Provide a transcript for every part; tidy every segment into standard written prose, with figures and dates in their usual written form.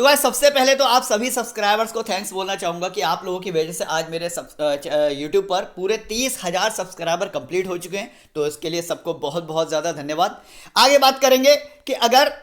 तो भाई सबसे पहले तो आप सभी सब्सक्राइबर्स को थैंक्स बोलना चाहूँगा कि आप लोगों की वजह से आज मेरे यूट्यूब पर पूरे 30,000 सब्सक्राइबर कंप्लीट हो चुके हैं। तो इसके लिए सबको बहुत बहुत ज़्यादा धन्यवाद। आगे बात करेंगे कि अगर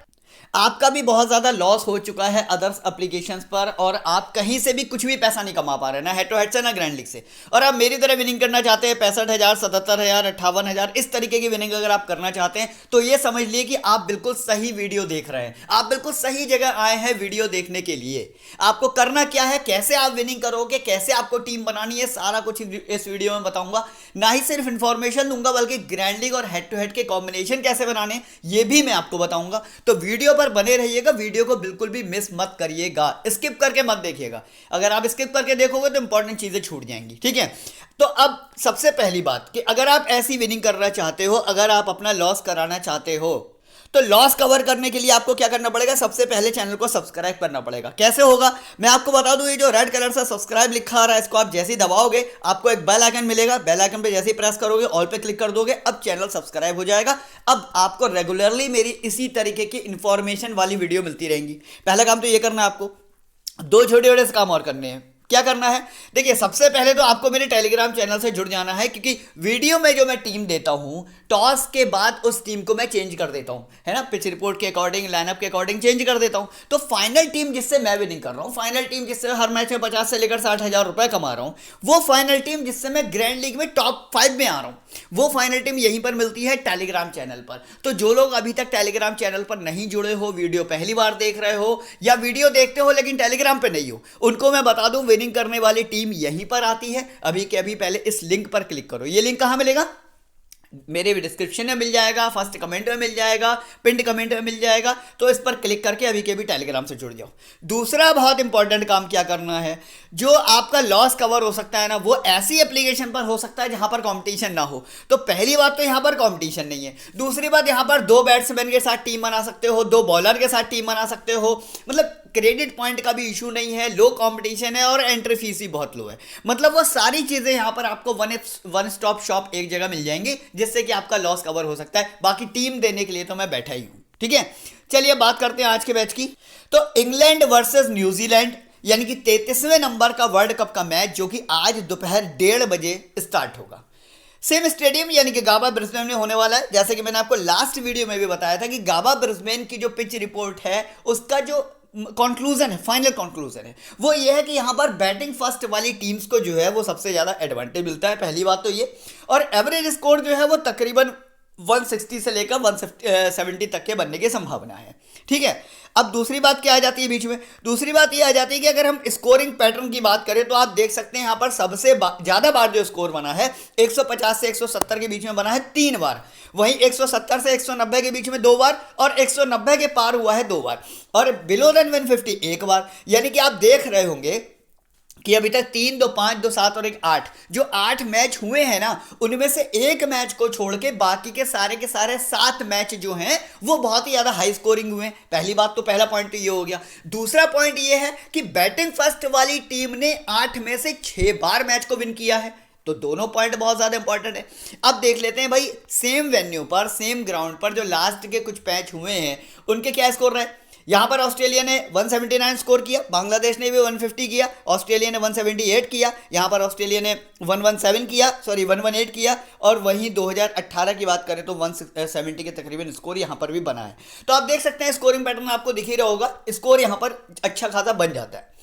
आपका भी बहुत ज़्यादा लॉस हो चुका है अदर्स एप्लीकेशंस पर और आप कहीं से भी कुछ भी पैसा नहीं कमा पा रहे, ना हेड टू हेड से ना ग्रैंड लीग से, और आप मेरी तरह विनिंग करना चाहते हैं 65,000, 77,000, 58,000 इस तरीके की विनिंग अगर आप करना चाहते हैं तो ये समझ लिए कि आप बिल्कुल सही वीडियो देख रहे हैं, आप बिल्कुल सही जगह आए हैं वीडियो देखने के लिए। आपको करना क्या है, कैसे आप विनिंग करोगे, कैसे आपको टीम बनानी है, सारा कुछ इस वीडियो में बताऊंगा। ना ही सिर्फ इंफॉर्मेशन दूंगा बल्कि ग्रैंड लीग और हेड टू हेड के कॉम्बिनेशन कैसे बनाने ये भी मैं आपको बताऊंगा। तो वीडियो पर बने रहिएगा, वीडियो को बिल्कुल भी मिस मत करिएगा, स्किप करके मत देखिएगा। अगर आप स्किप करके देखोगे तो इंपॉर्टेंट चीजें छूट जाएंगी, ठीक है। तो अब सबसे पहली बात कि अगर आप ऐसी विनिंग करना चाहते हो, अगर आप अपना लॉस कराना चाहते हो, तो लॉस कवर करने के लिए आपको क्या करना पड़ेगा, सबसे पहले चैनल को सब्सक्राइब करना पड़ेगा। कैसे होगा मैं आपको बता दूं, ये जो रेड कलर से सब्सक्राइब लिखा आ रहा है इसको आप जैसे ही दबाओगे आपको एक बेल आइकन मिलेगा, बेल आइकन पे जैसे ही प्रेस करोगे ऑल पे क्लिक कर दोगे, अब चैनल सब्सक्राइब हो जाएगा। अब आपको रेगुलरली मेरी इसी तरीके की इंफॉर्मेशन वाली वीडियो मिलती रहेंगी। पहला काम तो ये करना है, आपको दो छोटे छोटे काम और करने हैं। क्या करना है, देखिए सबसे पहले तो आपको मेरे टेलीग्राम चैनल से जुड़ जाना है, क्योंकि वीडियो में जो मैं टीम देता हूं टॉस के बाद उस टीम को मैं चेंज कर देता हूं, है ना, पिच रिपोर्ट के अकॉर्डिंग, लाइनअप के अकॉर्डिंग चेंज कर देता हूं। तो फाइनल टीम जिससे मैं विनिंग कर रहा हूं, फाइनल टीम जिससे हर मैच में 50 से लेकर 60,000 रुपए कमा रहा हूं, वो फाइनल टीम जिससे मैं ग्रैंड लीग में टॉप 5 में आ रहा हूं, वो फाइनल टीम यहीं पर मिलती है टेलीग्राम चैनल पर। तो जो लोग अभी तक टेलीग्राम चैनल पर नहीं जुड़े हो, वीडियो पहली बार देख रहे हो या वीडियो देखते हो लेकिन टेलीग्राम पे नहीं हो, उनको मैं बता दूं विनिंग करने वाली टीम यहीं पर आती है। अभी के अभी पहले इस लिंक पर क्लिक करो। ये लिंक कहां मिलेगा, मेरे डिस्क्रिप्शन में मिल जाएगा, फर्स्ट कमेंट में मिल जाएगा, पिंड कमेंट में मिल जाएगा। तो इस पर क्लिक करके अभी के अभी टेलीग्राम से जुड़ जाओ। दूसरा बहुत इंपॉर्टेंट काम क्या करना है, जो आपका लॉस कवर हो सकता है ना, वो ऐसी एप्लीकेशन पर हो सकता है जहां पर कंपटीशन ना हो। तो पहली बात तो यहां पर कंपटीशन नहीं है। दूसरी बात, यहां पर दो बैट्समैन के साथ टीम बना सकते हो, दो बॉलर के साथ टीम बना सकते हो, मतलब क्रेडिट पॉइंट का भी इशू नहीं है, लो कंपटीशन है और एंट्री फीस भी बहुत लो है। मतलब वो सारी चीजें यहां पर आपको वन स्टॉप शॉप एक जगह मिल जाएंगी, जिससे कि आपका लॉस कवर हो सकता है। बाकी टीम देने के लिए तो मैं बैठा ही हूं, ठीक है। चलिए बात करते हैं आज के मैच की। तो इंग्लैंड वर्सेस न्यूजीलैंड यानी कि 33वें नंबर का वर्ल्ड कप का मैच, जो कि आज दोपहर 1:30 बजे स्टार्ट होगा। सेम स्टेडियम यानी कि गाबा ब्रिस्बेन में होने वाला है। जैसे कि मैंने आपको लास्ट वीडियो में भी बताया था कि गाबा ब्रिस्बेन की जो पिच रिपोर्ट है उसका जो कंक्लूजन है, फाइनल कंक्लूजन है, वो ये है कि यहां पर बैटिंग फर्स्ट वाली टीम्स को जो है वो सबसे ज्यादा एडवांटेज मिलता है, पहली बात तो ये। और एवरेज स्कोर जो है वो तकरीबन 160 से लेकर 170 तक के बनने की संभावना है, ठीक है। अब दूसरी बात क्या आ जाती है बीच में, दूसरी बात ये आ जाती है कि अगर हम स्कोरिंग पैटर्न की बात करें तो आप देख सकते हैं यहां पर सबसे ज्यादा बार जो स्कोर बना है 150 से 170 के बीच में बना है 3 बार, वहीं 170 से 190 के बीच में 2 बार और 190 के पार हुआ है 2 बार, और बिलो देन 150 1 बार। यानी कि आप देख रहे होंगे कि अभी तक 3, 2, 5, 2, 7 और 1, 8 जो 8 मैच हुए हैं ना, उनमें से एक मैच को छोड़ के बाकी के सारे 7 मैच जो हैं वो बहुत ही ज्यादा हाई स्कोरिंग हुए हैं। पहली बात तो, पहला पॉइंट तो ये हो गया। दूसरा पॉइंट ये है कि बैटिंग फर्स्ट वाली टीम ने 8 में से 6 बार मैच को विन किया है। तो दोनों पॉइंट बहुत ज्यादा इंपॉर्टेंट है। अब देख लेते हैं भाई, सेम वेन्यू पर, सेम ग्राउंड पर जो लास्ट के कुछ मैच हुए हैं उनके क्या स्कोर रहे। यहां पर ऑस्ट्रेलिया ने 179 स्कोर किया, बांग्लादेश ने भी 150 किया, ऑस्ट्रेलिया ने 178 किया, यहां पर ऑस्ट्रेलिया ने 118 किया, और वहीं 2018 की बात करें तो 170 के तकरीबन स्कोर यहां पर भी बना है। तो आप देख सकते हैं स्कोरिंग पैटर्न आपको दिख ही रहा होगा, स्कोर यहां पर अच्छा खासा बन जाता है।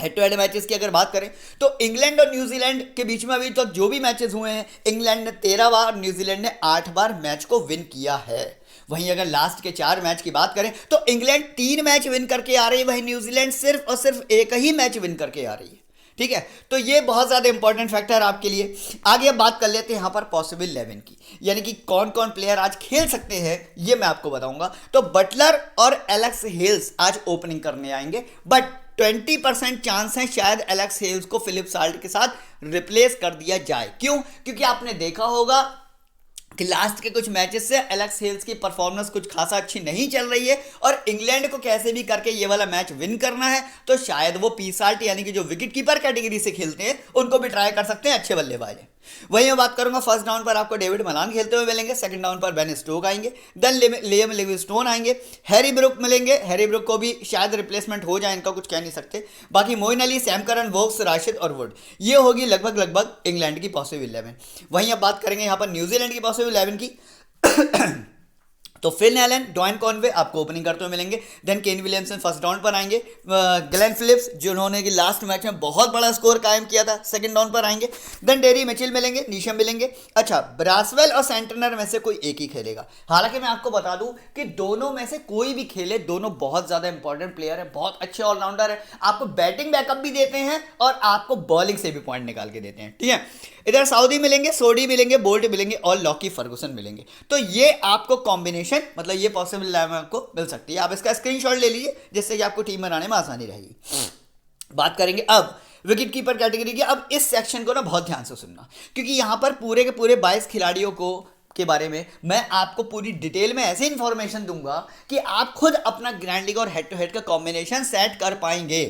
हेड टू हेड मैचेस की अगर बात करें तो इंग्लैंड और न्यूजीलैंड के बीच में अभी तक जो भी मैचेस हुए हैं, इंग्लैंड ने 13 बार, न्यूजीलैंड ने 8 बार मैच को विन किया है। वहीं अगर लास्ट के 4 मैच की बात करें तो इंग्लैंड 3 मैच विन करके आ रही है, वहीं न्यूजीलैंड सिर्फ और सिर्फ एक ही मैच विन करके आ रही है, ठीक है। तो ये बहुत ज्यादा इंपॉर्टेंट फैक्टर है आपके लिए। आगे अब बात कर लेते हैं यहां पर पॉसिबल 11 की, यानी कि कौन कौन प्लेयर आज खेल सकते हैं ये मैं आपको बताऊंगा। तो बटलर और एलेक्स हेल्स आज ओपनिंग करने आएंगे, बट 20% चांस है शायद एलेक्स हेल्स को फिलिप साल्ट के साथ रिप्लेस कर दिया जाए। क्यों? क्योंकि आपने देखा होगा कि लास्ट के कुछ मैचेस से एलेक्स हेल्स की परफॉर्मेंस कुछ खासा अच्छी नहीं चल रही है, और इंग्लैंड को कैसे भी करके ये वाला मैच विन करना है, तो शायद वो पी साल्ट यानी कि जो विकेट कीपर कैटेगरी से खेलते हैं उनको भी ट्राई कर सकते हैं, अच्छे बल्लेबाज हैं। वहीं मैं बात करूंगा फर्स्ट डाउन पर आपको डेविड मलान खेलते हुए मिलेंगे, सेकंड डाउन पर बेन स्टोक आएंगे, देन लियम लिविंगस्टोन आएंगे, हैरी ब्रुक मिलेंगे, हैरी ब्रुक को भी शायद रिप्लेसमेंट हो जाए, इनका कुछ कह नहीं सकते। बाकी Moeen Ali, Sam Curran, Woakes, Rashid और वुड, ये होगी लगभग इंग्लैंड की पॉसिबल 11। वहीं अब बात करेंगे यहाँ पर न्यूजीलैंड की पॉसिबल 11 की तो फिन एलन, डॉयन कॉनवे आपको ओपनिंग करते हुए मिलेंगे, then Kane Williamson first down पर आएंगे, ग्लेन फिलिप्स जिन्होंने कि लास्ट मैच में बहुत बड़ा स्कोर कायम किया था सेकंड डाउन पर आएंगे, देन डेरी मिचेल मिलेंगे, नीशम मिलेंगे। अच्छा, ब्रासवेल और सेंटनर में से कोई एक ही खेलेगा। हालांकि मैं आपको बता दूं कि दोनों में से कोई भी खेले, दोनों बहुत ज्यादा इंपॉर्टेंट प्लेयर है, बहुत अच्छे ऑलराउंडर है, आपको बैटिंग बैकअप भी देते हैं और आपको बॉलिंग से भी पॉइंट निकाल के देते हैं, ठीक है। इधर साउदी मिलेंगे, सोडी मिलेंगे, बोल्ट मिलेंगे और लॉकी फर्गुसन मिलेंगे। तो ये आपको कॉम्बिनेशन, मतलब ये पॉसिबल 11 आपको मिल सकती है। आप इसका स्क्रीनशॉट ले लीजिए जिससे कि आपको टीम बनाने में आसानी रहेगी। बात करेंगे अब विकेट कीपर कैटेगरी की। अब इस सेक्शन को ना बहुत ध्यान से सुनना, क्योंकि यहां पर पूरे के पूरे 22 खिलाड़ियों को के बारे में मैं आपको पूरी डिटेल में ऐसी इंफॉर्मेशन दूंगा कि आप खुद अपना ग्रैंड लीग और हेड टू हेड का कॉम्बिनेशन सेट कर पाएंगे।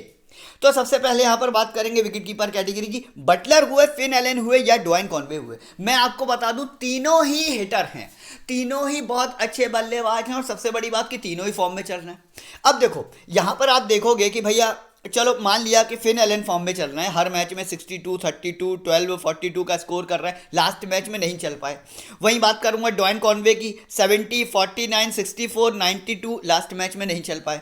तो सबसे पहले यहां पर बात करेंगे विकेट कीपर कैटेगरी की। बटलर हुए, फिन एलन हुए या डॉयन कॉनवे हुए, मैं आपको बता दूं तीनों ही हिटर हैं, तीनों ही बहुत अच्छे बल्लेबाज हैं और सबसे बड़ी बात कि तीनों ही फॉर्म में चल रहे हैं। अब देखो यहां पर आप देखोगे कि भैया चलो मान लिया कि फिन एलन फॉर्म में चल रहे हैं, हर मैच में 62, 32, 12, 42 का स्कोर कर रहे हैं, लास्ट मैच में नहीं चल पाए। वहीं बात करूंगा डॉयन कॉनवे की, 70, 49, 64, 92 लास्ट मैच में नहीं चल पाए।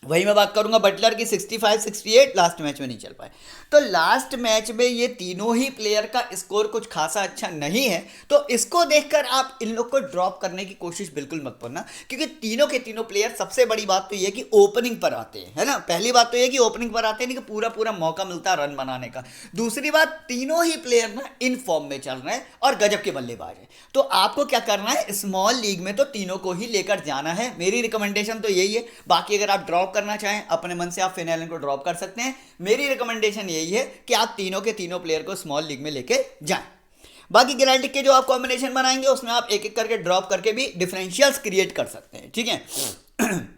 वही मैं बात करूंगा बटलर की, 65, 68 लास्ट मैच में नहीं चल पाए। तो लास्ट मैच में ये तीनों ही प्लेयर का स्कोर कुछ खासा अच्छा नहीं है, तो इसको देखकर आप इन लोग को ड्रॉप करने की कोशिश बिल्कुल मत करना, क्योंकि तीनों के तीनों प्लेयर, सबसे बड़ी बात तो ये कि ओपनिंग पर आते हैं, है ना। पहली बात तो ये कि ओपनिंग पर आते हैं, नहीं कि पूरा पूरा मौका मिलता है रन बनाने का। दूसरी बात, तीनों ही प्लेयर ना इन फॉर्म में चल रहे हैं और गजब के बल्लेबाज हैं। तो आपको क्या करना है, स्मॉल लीग में तो तीनों को ही लेकर जाना है, मेरी रिकमेंडेशन तो यही है। बाकी अगर आप ड्रॉप करना चाहें अपने मन से, आप फिन एलन को ड्रॉप कर सकते हैं। मेरी रिकमेंडेशन यही है कि आप तीनों के तीनों प्लेयर को स्मॉल लीग में लेके जाएं। बाकी ग्रैंड लीग के जो आप कॉम्बिनेशन बनाएंगे उसमें आप एक एक करके ड्रॉप करके भी डिफरेंशियल्स क्रिएट कर सकते हैं, ठीक है।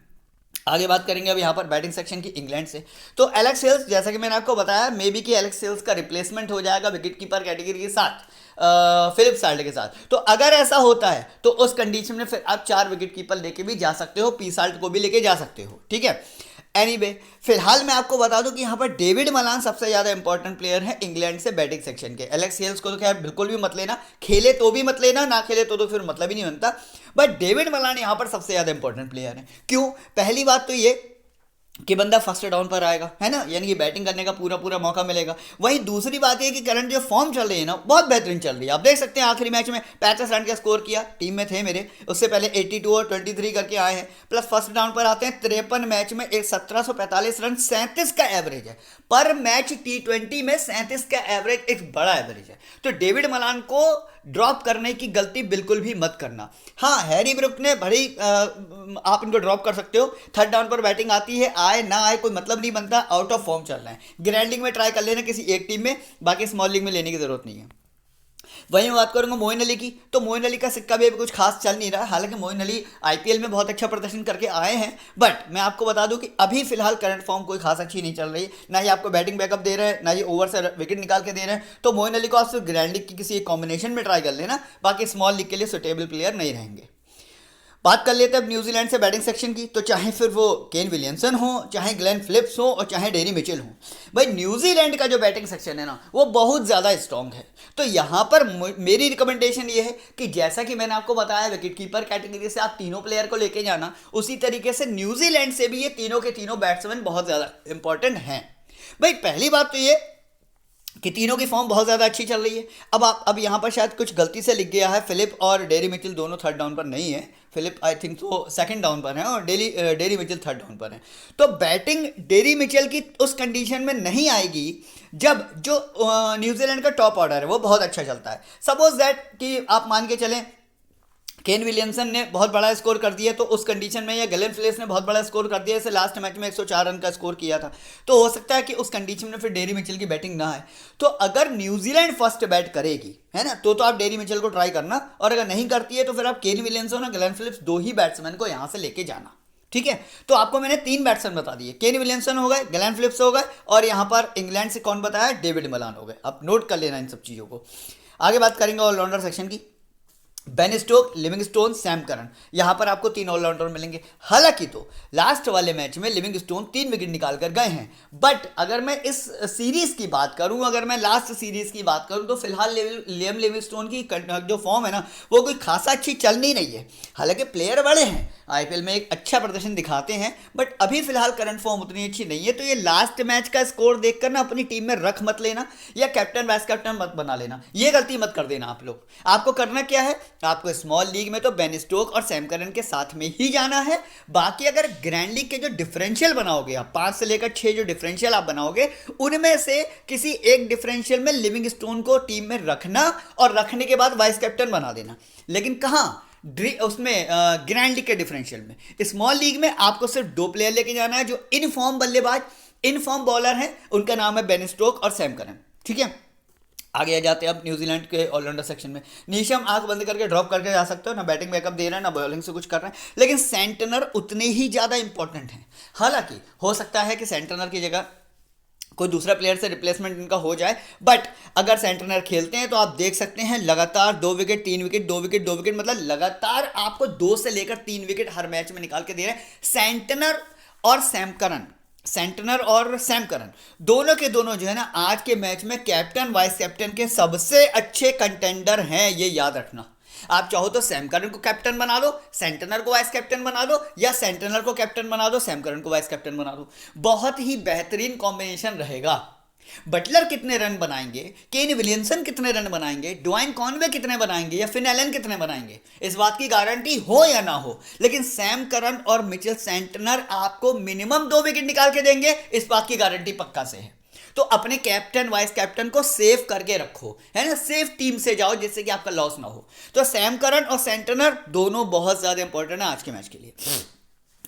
आगे बात करेंगे अब यहाँ पर बैटिंग सेक्शन की इंग्लैंड से। तो एलेक्स हेल्स, जैसा कि मैंने आपको बताया, मे बी कि एलेक्स हेल्स का रिप्लेसमेंट हो जाएगा विकेट कीपर कैटेगरी के साथ, फिलिप साल्ट के साथ। तो अगर ऐसा होता है तो उस कंडीशन में फिर आप 4 विकेट कीपर लेके भी जा सकते हो, पी साल्ट को भी लेके जा सकते हो, ठीक है। एनीवे, फिलहाल मैं आपको बता दूं कि यहाँ पर डेविड मलान सबसे ज़्यादा इंपॉर्टेंट प्लेयर है इंग्लैंड से बैटिंग सेक्शन के। एलेक्स हेल्स को तो खैर बिल्कुल भी मत लेना, खेले तो भी मत लेना, ना खेले तो फिर मतलब ही नहीं बनता। बट डेविड मलान यहाँ पर सबसे ज़्यादा इंपॉर्टेंट प्लेयर है। क्यों? पहली बात तो ये कि बंदा फर्स्ट डाउन पर आएगा, है ना, यानी कि बैटिंग करने का पूरा पूरा मौका मिलेगा। वहीं दूसरी बात ये कि करंट जो फॉर्म चल रही है ना, बहुत बेहतरीन चल रही है। आप देख सकते हैं आखिरी मैच में 35 रन का स्कोर किया, टीम में थे मेरे, उससे पहले 82 और 23 करके आए हैं, प्लस फर्स्ट डाउन पर आते हैं 53 मैच में 1745 रन, 37 का एवरेज है पर मैच। T20 में 37 का एवरेज एक बड़ा एवरेज है। तो डेविड मलान को ड्रॉप करने की गलती बिल्कुल भी मत करना। हाँ, हैरी ब्रुक ने बड़ी आप इनको ड्रॉप कर सकते हो, थर्ड डाउन पर बैटिंग आती है, आए ना आए कोई मतलब नहीं बनता, आउट ऑफ फॉर्म चल रहे हैं। ग्रैंड लीग में ट्राई कर लेना किसी एक टीम में, बाकी स्मॉल लीग में लेने की जरूरत नहीं है। वहीं बात करूंगा मोइन अली की, तो मोइन अली का सिक्का भी अभी कुछ खास चल नहीं रहा। हालांकि मोइन अली आईपीएल में बहुत अच्छा प्रदर्शन करके आए हैं, बट मैं आपको बता दूं कि अभी फिलहाल करंट फॉर्म कोई खास अच्छी नहीं चल रही, ना ही आपको बैटिंग बैकअप दे रहे हैं, ना ही ओवर से विकेट निकाल के दे रहे हैं। तो मोइन अली को आप सिर्फ ग्रैंड लीग की किसी एक कॉम्बिनेशन में ट्राई कर लेना, बाकी स्मॉल लीग के लिए सुटेबल प्लेयर नहीं रहेंगे। बात कर लेते हैं अब न्यूजीलैंड से बैटिंग सेक्शन की। तो चाहे फिर वो केन विलियमसन हो, चाहे ग्लेन फिलिप्स हो और चाहे डेरी मिचेल हो, भाई न्यूजीलैंड का जो बैटिंग सेक्शन है ना वो बहुत ज़्यादा स्ट्रॉन्ग है। तो यहाँ पर मेरी रिकमेंडेशन ये है कि जैसा कि मैंने आपको बताया विकेट कीपर कैटेगरी से आप तीनों प्लेयर को लेके जाना, उसी तरीके से न्यूजीलैंड से भी ये तीनों के तीनों बैट्समैन बहुत ज़्यादा इंपॉर्टेंट हैं। भाई पहली बात तो ये कि तीनों की फॉर्म बहुत ज़्यादा अच्छी चल रही है। अब यहाँ पर शायद कुछ गलती से लिख गया है, फिलिप और डेरी मिचेल दोनों थर्ड डाउन पर नहीं है, फिलिप आई थिंक तो सेकंड डाउन पर है और डेरी मिचेल थर्ड डाउन पर है। तो बैटिंग डेरी मिचेल की उस कंडीशन में नहीं आएगी जब जो न्यूजीलैंड का टॉप ऑर्डर है वो बहुत अच्छा चलता है। सपोज दैट कि आप मान के चलें केन विलियमसन ने बहुत बड़ा स्कोर कर दिया, तो उस कंडीशन में, या ग्लेन फिलिप्स ने बहुत बड़ा स्कोर कर दिया, जैसे लास्ट मैच में 104 रन का स्कोर किया था, तो हो सकता है कि उस कंडीशन में फिर डेरी मिचेल की बैटिंग ना आए। तो अगर न्यूजीलैंड फर्स्ट बैट करेगी, है ना, तो आप डेरी मिचेल को ट्राई करना, और अगर नहीं करती है तो फिर आप केन विलियमसन और ग्लेन फिलिप्स दो ही बैट्समैन को यहाँ से लेके जाना। ठीक है। तो आपको मैंने 3 बैट्समैन बता दिए, केन विलियमसन हो गए, ग्लेन फिलिप्स हो गए, और यहाँ पर इंग्लैंड से कौन बताया, डेविड मलान हो गए। अब नोट कर लेना इन सब चीज़ों को। आगे बात करेंगे ऑलराउंडर सेक्शन की। Ben Stoke, Livingstone, Sam Curran, यहां पर आपको 3 ऑलराउंडर मिलेंगे। हालांकि तो लास्ट वाले मैच में लिविंगस्टोन 3 विकेट निकाल कर गए हैं, बट अगर मैं इस सीरीज की बात करूं, अगर मैं लास्ट सीरीज की बात करूं, तो फिलहाल लियम लिविंगस्टोन की जो फॉर्म है ना, वो कोई खासा अच्छी चल नहीं रही है। हालांकि प्लेयर बड़े हैं, आईपीएल में एक अच्छा प्रदर्शन दिखाते हैं, बट अभी फिलहाल करंट फॉर्म उतनी अच्छी नहीं है। तो ये लास्ट मैच का स्कोर देखकर ना अपनी टीम में रख मत लेना, या कैप्टन वाइस कैप्टन मत बना लेना, ये गलती मत कर देना आप लोग। आपको करना क्या है, आपको स्मॉल लीग में तो बेन स्टोक और सैम करन के साथ में ही जाना है। बाकी अगर ग्रैंड लीग के जो डिफरेंशियल बनाओगे आप, 5 से लेकर 6 जो डिफरेंशियल आप बनाओगे, उनमें से किसी एक डिफरेंशियल में लिविंगस्टोन को टीम में रखना, और रखने के बाद वाइस कैप्टन बना देना। लेकिन कहां, उसमें ग्रैंड लीग के डिफरेंशियल में। स्मॉल लीग में आपको सिर्फ 2 प्लेयर लेके जाना है जो इनफॉर्म बल्लेबाज, इनफॉर्म बॉलर हैं, उनका नाम है बेन स्टोक और सैम करन, ठीक है। आगे आ जाते हैं अब न्यूजीलैंड के ऑलराउंडर सेक्शन में। नीशम आंख बंद करके ड्रॉप करके जा सकते हो, ना बैटिंग बैकअप दे रहा है, ना बॉलिंग से कुछ कर रहे हैं, लेकिन सेंटनर उतने ही ज़्यादा इंपॉर्टेंट हैं। हालांकि हो सकता है कि सेंटनर की जगह कोई दूसरा प्लेयर से रिप्लेसमेंट इनका हो जाए, बट अगर सेंटनर खेलते हैं तो आप देख सकते हैं लगातार 2 विकेट, 3 विकेट, 2 विकेट, 2 विकेट, मतलब लगातार आपको 2 से लेकर 3 विकेट हर मैच में निकाल के दे रहे हैं सेंटनर और सैम करन। सेंटनर और सैम करन दोनों के दोनों जो है ना, आज के मैच में कैप्टन वाइस कैप्टन के सबसे अच्छे कंटेंडर हैं, ये याद रखना। आप चाहो तो सैम करन को कैप्टन बना दो, सेंटनर को वाइस कैप्टन बना दो, या सेंटनर को कैप्टन बना दो, सैम करन को वाइस कैप्टन बना दो। बहुत ही बेहतरीन कॉम्बिनेशन रहेगा। बटलर कितने रन बनाएंगे, केन विलियमसन कितने रन बनाएंगे, ड्वाइन कॉनवे कितने बनाएंगे, या फिन एलन कितने बनाएंगे, इस बात की गारंटी हो या ना हो, लेकिन सैम करन और मिचेल सेंटनर आपको मिनिमम 2 विकेट निकाल के देंगे, इस बात की गारंटी पक्का से है। तो अपने कैप्टन वाइस कैप्टन को सेव करके रखो, है ना, सेफ टीम से जाओ जिससे कि आपका लॉस ना हो। तो सैम करन और सेंटनर दोनों बहुत ज्यादा इंपॉर्टेंट है आज के मैच के लिए।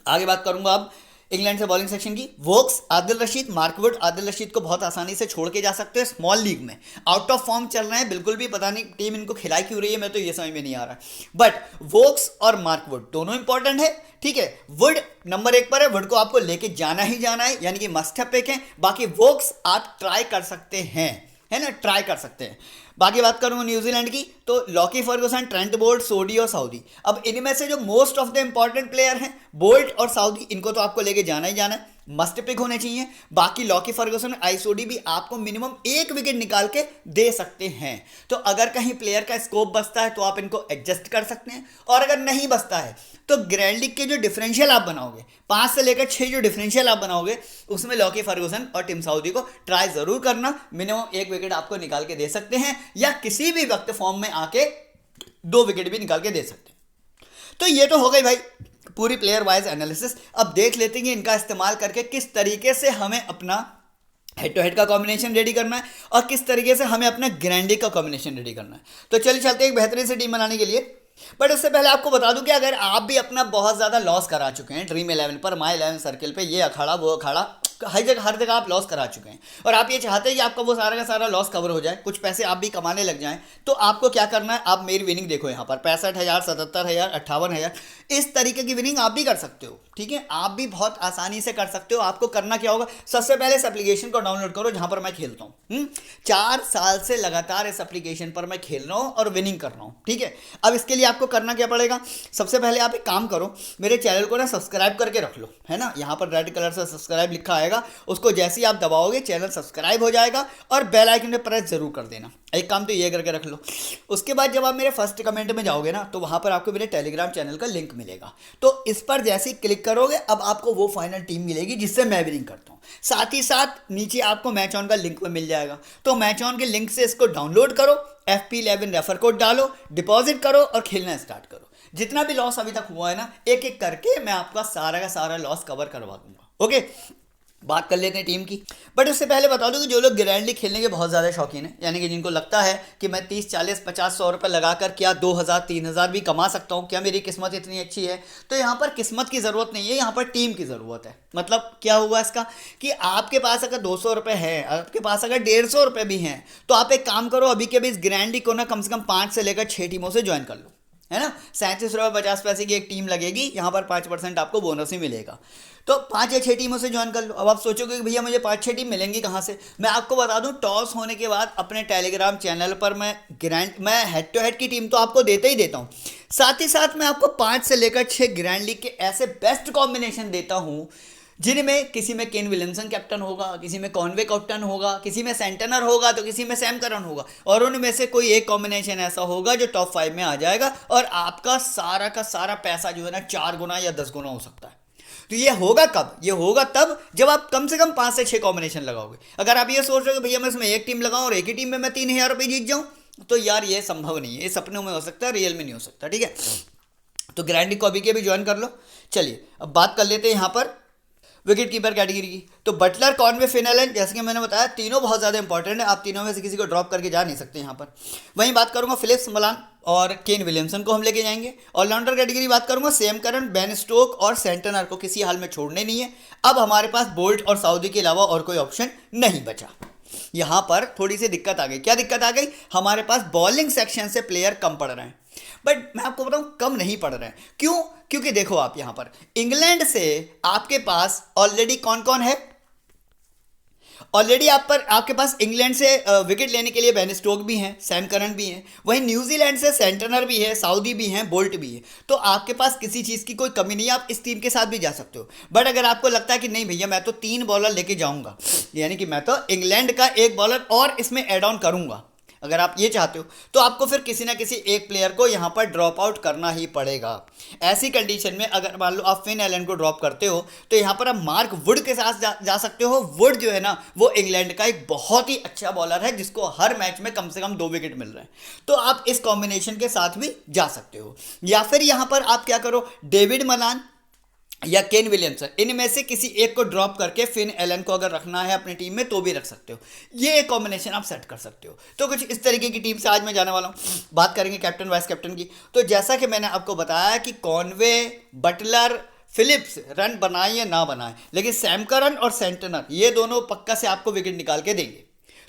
आगे बात करूंगा अब इंग्लैंड से बॉलिंग सेक्शन की। Woakes, Adil Rashid, Mark Wood. आदिल रशीद को बहुत आसानी से छोड़ के जा सकते हैं स्मॉल लीग में, आउट ऑफ फॉर्म चल रहे हैं बिल्कुल भी, पता नहीं टीम इनको खिलाई क्यों रही है, मैं तो ये समझ में नहीं आ रहा। बट वोक्स और मार्कवुड दोनों इंपॉर्टेंट है, ठीक है। वुड नंबर 1 पर है, वुड को आपको लेके जाना ही जाना है, यानी कि मस्ट हैव पिक है। बाकी वोक्स आप ट्राई कर सकते हैं, है ना, ट्राई कर सकते हैं। बाकी बात करूँ न्यूजीलैंड की, तो लॉकी फर्गुसन, ट्रेंट बोल्ट, सोडी और साउदी। अब इनमें से जो most of the important player हैं बोल्ट और साउदी, इनको तो आपको लेके जाना ही जाना है, मस्ट पिक होने चाहिए। बाकी लॉकी फर्गुसन, आइसोडी भी आपको मिनिमम 1 विकेट निकाल के दे सकते हैं। तो अगर कहीं प्लेयर का स्कोप बचता है तो आप इनको एडजस्ट कर सकते हैं, और अगर नहीं बचता है तो ग्रैंड लीग के जो डिफरेंशियल आप बनाओगे, 5 से लेकर 6 जो डिफरेंशियल आप बनाओगे, उसमें लॉकी फर्गुसन और टिम साउदी को ट्राई जरूर करना, मिनिमम 1 विकेट आपको निकाल के दे सकते हैं, या किसी भी वक्त फॉर्म में आके 2 विकेट भी निकाल के दे सकते हैं। तो ये तो हो गई भाई पूरी प्लेयर वाइज एनालिसिस। अब देख लेते हैं इनका इस्तेमाल करके किस तरीके से हमें अपना हेड टू हेड का कॉम्बिनेशन रेडी करना है, और किस तरीके से हमें अपना ग्रैंड लीग का कॉम्बिनेशन रेडी करना है। तो चलिए चलते हैं एक बेहतरीन सी टीम बनाने के लिए। बट उससे पहले आपको बता दूं कि अगर आप भी अपना बहुत ज़्यादा लॉस करा चुके हैं ड्रीम 11 पर, माई 11 सर्किल पे, ये अखाड़ा वो अखाड़ा, हर जगह आप लॉस करा चुके हैं, और आप ये चाहते हैं कि आपका वो सारा का सारा लॉस कवर हो जाए, कुछ पैसे आप भी कमाने लग जाएं, तो आपको क्या करना है, आप मेरी विनिंग देखो यहाँ पर 65,000, 77,000, 58,000, इस तरीके की विनिंग आप भी कर सकते हो, ठीक है। आप भी बहुत आसानी से कर सकते हो। आपको करना क्या होगा, सबसे पहले इस एप्लीकेशन को डाउनलोड करो जहाँ पर मैं खेलता हूँ। 4 साल से लगातार इस एप्लीकेशन पर मैं खेल रहा हूँ और विनिंग कर रहा हूँ, ठीक है। अब इसके लिए आपको करना क्या पड़ेगा, सबसे पहले आप एक काम करो, मेरे चैनल को ना सब्सक्राइब करके रख लो, है ना, यहाँ पर रेड कलर से सब्सक्राइब लिखा आएगा, उसको जैसे ही आप दबाओगे चैनल सब्सक्राइब हो जाएगा, और बेल आइकन पे प्रेस जरूर कर देना। एक काम तो ये करके रख लो। उसके बाद जब आप मेरे फर्स्ट कमेंट में जाओगे ना, तो वहाँ पर आपको मेरे टेलीग्राम चैनल का लिंक मिलेगा, तो इस पर जैसे ही क्लिक करोगे अब आपको वो फाइनल टीम मिलेगी जिससे मैं विनिंग करता हूँ। साथ ही साथ नीचे आपको मैच ऑन का लिंक मिल जाएगा, तो मैच ऑन के लिंक से इसको डाउनलोड करो, FP11 रेफर कोड डालो, डिपॉजिट करो और खेलना स्टार्ट करो। जितना भी लॉस अभी तक हुआ है ना, एक एक करके मैं आपका सारा का सारा लॉस कवर करवा दूंगा। ओके, बात कर लेते हैं टीम की। बट उससे पहले बता दूं कि जो लोग ग्रैंड लीग खेलने के बहुत ज़्यादा शौकीन हैं, यानी कि जिनको लगता है कि मैं 30, 40, 50, 100 रुपये लगाकर क्या 2,000, 3,000 भी कमा सकता हूं, क्या मेरी किस्मत इतनी अच्छी है, तो यहाँ पर किस्मत की ज़रूरत नहीं है, यहाँ पर टीम की ज़रूरत है। मतलब क्या हुआ इसका कि आपके पास अगर 200 रुपये है, आपके पास अगर 150 रुपये भी हैं, तो आप एक काम करो, अभी के अभी इस ग्रैंड लीग को ना कम से कम 5 से लेकर 6 टीमों से ज्वाइन कर लो। है ना। 37 रुपये 50 पैसे की एक टीम लगेगी, यहाँ पर 5% आपको बोनस ही मिलेगा। तो 5 या 6 टीमों से ज्वाइन कर लो। अब आप सोचोगे कि भैया मुझे 5-6 टीम मिलेंगी कहाँ से। मैं आपको बता दूं, टॉस होने के बाद अपने टेलीग्राम चैनल पर मैं हेड टू हेड की टीम तो आपको देता ही देता हूँ, साथ ही साथ मैं आपको 5 से लेकर 6 ग्रैंड लीग के ऐसे बेस्ट कॉम्बिनेशन देता हूँ, जिनमें किसी में केन विलियमसन कैप्टन होगा, किसी में कॉनवे कैप्टन होगा, किसी में सेंटनर होगा, तो किसी में सैम करन होगा, और उनमें से कोई एक कॉम्बिनेशन ऐसा होगा जो टॉप 5 में आ जाएगा, और आपका सारा का सारा पैसा जो है ना 4 गुना या 10 गुना हो सकता है। तो ये होगा कब? ये होगा तब जब आप कम से कम 5 से 6 कॉम्बिनेशन लगाओगे। अगर आप ये सोच रहे हो कि भैया मैं इसमें एक टीम लगाऊं और एक ही टीम में मैं 3,000 रुपये जीत जाऊं, तो यार ये संभव नहीं है। ये सपनों में हो सकता है, रियल में नहीं हो सकता, ठीक है। तो ग्रैंड लीग को अभी के भी ज्वाइन कर लो। चलिए अब बात कर लेते हैं यहाँ पर विकेट कीपर कैटेगरी की। तो बटलर, कॉनवे, फिन एलन, जैसे कि मैंने बताया तीनों बहुत ज़्यादा इंपॉर्टेंट है, आप तीनों में से किसी को ड्रॉप करके जा नहीं सकते यहाँ पर। वहीं बात करूँगा फिलिप्स, मलान और केन विलियमसन को हम लेके जाएंगे। ऑलराउंडर कैटेगरी बात करूँगा सैम करन, बेन स्टोक और सेंटनर को किसी हाल में छोड़ने नहीं है। अब हमारे पास बोल्ट और साउदी के अलावा और कोई ऑप्शन नहीं बचा। यहाँ पर थोड़ी सी दिक्कत आ गई। क्या दिक्कत आ गई? हमारे पास बॉलिंग सेक्शन से प्लेयर कम पड़ रहे हैं। बट मैं आपको बताऊं, कम नहीं पड़ रहे हैं। क्यों? क्योंकि देखो आप यहाँ पर इंग्लैंड से आपके पास ऑलरेडी कौन कौन है। ऑलरेडी आपके पास इंग्लैंड से विकेट लेने के लिए बेन स्टोक भी हैं, सैम करन भी हैं। वहीं न्यूजीलैंड से सेंटनर भी है, साउदी भी हैं, बोल्ट भी है। तो आपके पास किसी चीज़ की कोई कमी नहीं है, आप इस टीम के साथ भी जा सकते हो। बट अगर आपको लगता है कि नहीं भैया मैं तो 3 बॉलर लेके जाऊंगा, यानी कि मैं तो इंग्लैंड का एक बॉलर और इसमें एड ऑन करूंगा, अगर आप ये चाहते हो, तो आपको फिर किसी ना किसी एक प्लेयर को यहाँ पर ड्रॉप आउट करना ही पड़ेगा। ऐसी कंडीशन में अगर मान लो आप फिन एलन को ड्रॉप करते हो, तो यहाँ पर आप मार्क वुड के साथ जा सकते हो। वुड जो है ना, वो इंग्लैंड का एक बहुत ही अच्छा बॉलर है, जिसको हर मैच में कम से कम 2 विकेट मिल रहे हैं। तो आप इस कॉम्बिनेशन के साथ भी जा सकते हो। या फिर यहाँ पर आप क्या करो, डेविड मलान या केन विलियमसन, इनमें से किसी एक को ड्रॉप करके फिन एलन को अगर रखना है अपनी टीम में तो भी रख सकते हो। ये एक कॉम्बिनेशन आप सेट कर सकते हो। तो कुछ इस तरीके की टीम से आज मैं जाने वाला हूँ। बात करेंगे कैप्टन वाइस कैप्टन की। तो जैसा कि मैंने आपको बताया कि कॉनवे, बटलर, फिलिप्स रन बनाए या ना बनाए, लेकिन सैम करन और सेंटनर ये दोनों पक्का से आपको विकेट निकाल के देंगे।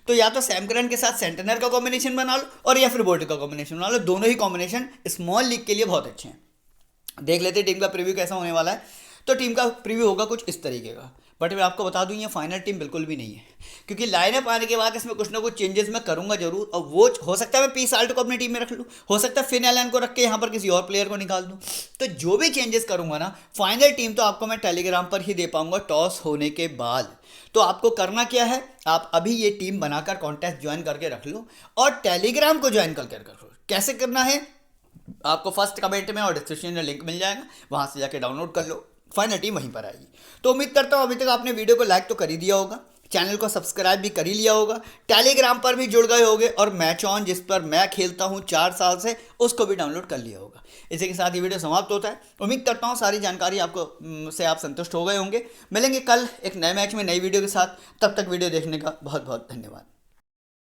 तो या तो सैम करन के साथ सेंटनर का कॉम्बिनेशन बना लो, और या फिर बोल्ट का कॉम्बिनेशन बना लो। दोनों ही कॉम्बिनेशन स्मॉल लीग के लिए बहुत अच्छे हैं। देख लेते हैं टीम का प्रीव्यू कैसा होने वाला है। तो टीम का प्रीव्यू होगा कुछ इस तरीके का। बट मैं आपको बता दूं, ये फाइनल टीम बिल्कुल भी नहीं है, क्योंकि लाइनअप आने के बाद इसमें कुछ ना कुछ चेंजेस मैं करूंगा जरूर। और वो हो सकता है मैं पी साल्ट को अपनी टीम में रख लूँ, हो सकता है फिन एलन को रख के यहाँ पर किसी और प्लेयर को निकाल दूँ। तो जो भी चेंजेस करूंगा ना, फाइनल टीम तो आपको मैं टेलीग्राम पर ही दे पाऊंगा टॉस होने के बाद। तो आपको करना क्या है, आप अभी ये टीम बनाकर कॉन्टेस्ट ज्वाइन करके रख लो और टेलीग्राम को ज्वाइन करके रख लो। कैसे करना है, आपको फर्स्ट कमेंट में और डिस्क्रिप्शन में लिंक मिल जाएगा, वहां से जाके डाउनलोड कर लो। फाइनल टीम वहीं पर आएगी। तो उम्मीद करता हूँ अभी तक आपने वीडियो को लाइक तो कर ही दिया होगा, चैनल को सब्सक्राइब भी कर ही लिया होगा, टेलीग्राम पर भी जुड़ गए होगे, और मैच ऑन जिस पर मैं खेलता हूँ 4 साल से, उसको भी डाउनलोड कर लिया होगा। इसी के साथ ये वीडियो समाप्त होता है। उम्मीद करता हूँ सारी जानकारी आपको से आप संतुष्ट हो गए होंगे। मिलेंगे कल एक नए मैच में नई वीडियो के साथ। तब तक वीडियो देखने का बहुत बहुत धन्यवाद।